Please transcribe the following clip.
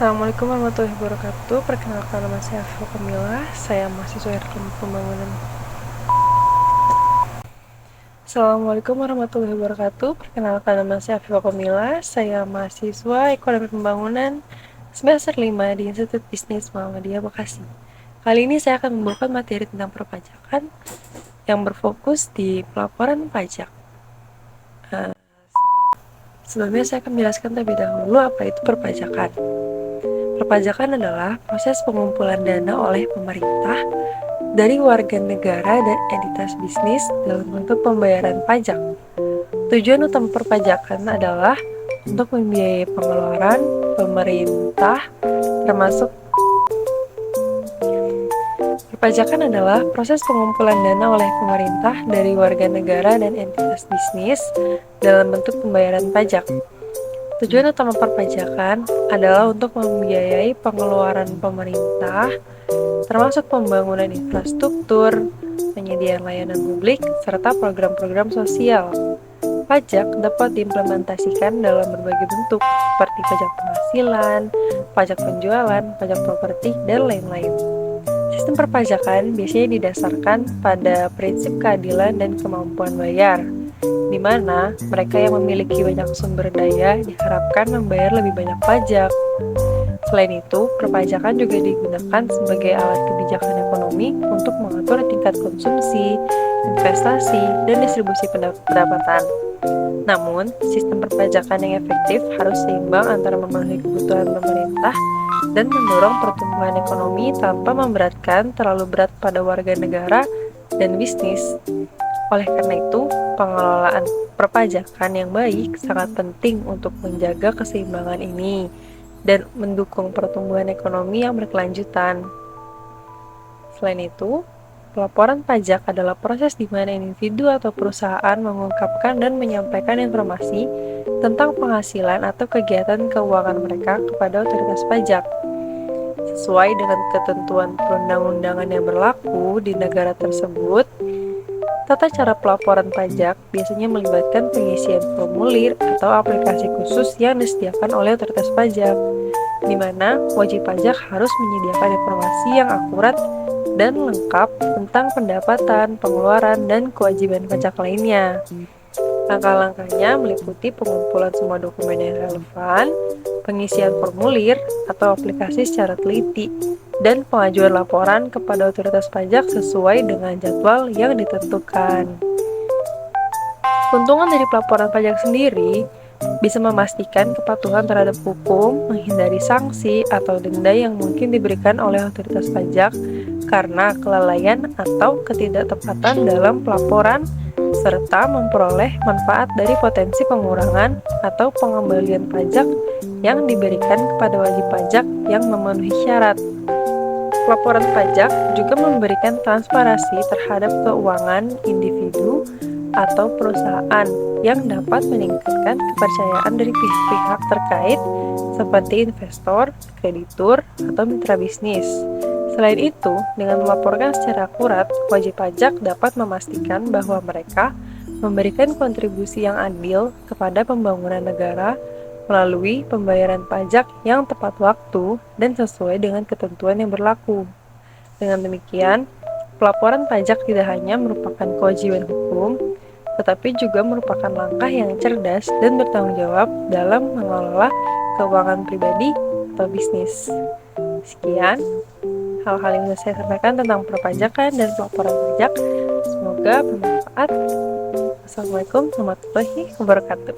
Assalamualaikum warahmatullahi wabarakatuh. Perkenalkan, nama saya Afifah Kamila. Saya mahasiswa Ekonomi Pembangunan. Assalamualaikum warahmatullahi wabarakatuh. Perkenalkan, nama saya Afifah Kamila. Saya mahasiswa Ekonomi Pembangunan semester 5 di Institut Bisnis Muhammadiyah Bekasi. Kali ini saya akan membawakan materi tentang perpajakan yang berfokus di pelaporan pajak. Sebelumnya saya akan menjelaskan terlebih dahulu apa itu perpajakan. Perpajakan adalah proses pengumpulan dana oleh pemerintah dari warga negara dan entitas bisnis dalam bentuk pembayaran pajak. Tujuan utama perpajakan adalah untuk membiayai pengeluaran pemerintah, termasuk perpajakan adalah proses pengumpulan dana oleh pemerintah dari warga negara dan entitas bisnis dalam bentuk pembayaran pajak. Tujuan utama perpajakan adalah untuk membiayai pengeluaran pemerintah, termasuk pembangunan infrastruktur, penyediaan layanan publik, serta program-program sosial. Pajak dapat diimplementasikan dalam berbagai bentuk, seperti pajak penghasilan, pajak penjualan, pajak properti, dan lain-lain. Sistem perpajakan biasanya didasarkan pada prinsip keadilan dan kemampuan bayar, di mana mereka yang memiliki banyak sumber daya diharapkan membayar lebih banyak pajak. Selain itu, perpajakan juga digunakan sebagai alat kebijakan ekonomi untuk mengatur tingkat konsumsi, investasi, dan distribusi pendapatan. Namun, sistem perpajakan yang efektif harus seimbang antara memenuhi kebutuhan pemerintah dan mendorong pertumbuhan ekonomi tanpa memberatkan terlalu berat pada warga negara dan bisnis. Oleh karena itu, pengelolaan perpajakan yang baik sangat penting untuk menjaga keseimbangan ini dan mendukung pertumbuhan ekonomi yang berkelanjutan. Selain itu, pelaporan pajak adalah proses di mana individu atau perusahaan mengungkapkan dan menyampaikan informasi tentang penghasilan atau kegiatan keuangan mereka kepada otoritas pajak. Sesuai dengan ketentuan perundang-undangan yang berlaku di negara tersebut, tata cara pelaporan pajak biasanya melibatkan pengisian formulir atau aplikasi khusus yang disediakan oleh otoritas pajak, di mana wajib pajak harus menyediakan informasi yang akurat dan lengkap tentang pendapatan, pengeluaran, dan kewajiban pajak lainnya. Langkah-langkahnya meliputi pengumpulan semua dokumen yang relevan, pengisian formulir atau aplikasi secara teliti, dan pengajuan laporan kepada otoritas pajak sesuai dengan jadwal yang ditentukan. Keuntungan dari pelaporan pajak sendiri bisa memastikan kepatuhan terhadap hukum, menghindari sanksi atau denda yang mungkin diberikan oleh otoritas pajak karena kelalaian atau ketidaktepatan dalam pelaporan, serta memperoleh manfaat dari potensi pengurangan atau pengembalian pajak yang diberikan kepada wajib pajak yang memenuhi syarat. Pelaporan pajak juga memberikan transparansi terhadap keuangan individu atau perusahaan yang dapat meningkatkan kepercayaan dari pihak-pihak terkait seperti investor, kreditur, atau mitra bisnis. Selain itu, dengan melaporkan secara akurat, wajib pajak dapat memastikan bahwa mereka memberikan kontribusi yang adil kepada pembangunan negara melalui pembayaran pajak yang tepat waktu dan sesuai dengan ketentuan yang berlaku. Dengan demikian, pelaporan pajak tidak hanya merupakan kewajiban hukum, tetapi juga merupakan langkah yang cerdas dan bertanggung jawab dalam mengelola keuangan pribadi atau bisnis. Sekian hal-hal yang bisa saya sampaikan tentang perpajakan dan pelaporan pajak. Semoga bermanfaat. Wassalamualaikum warahmatullahi wabarakatuh.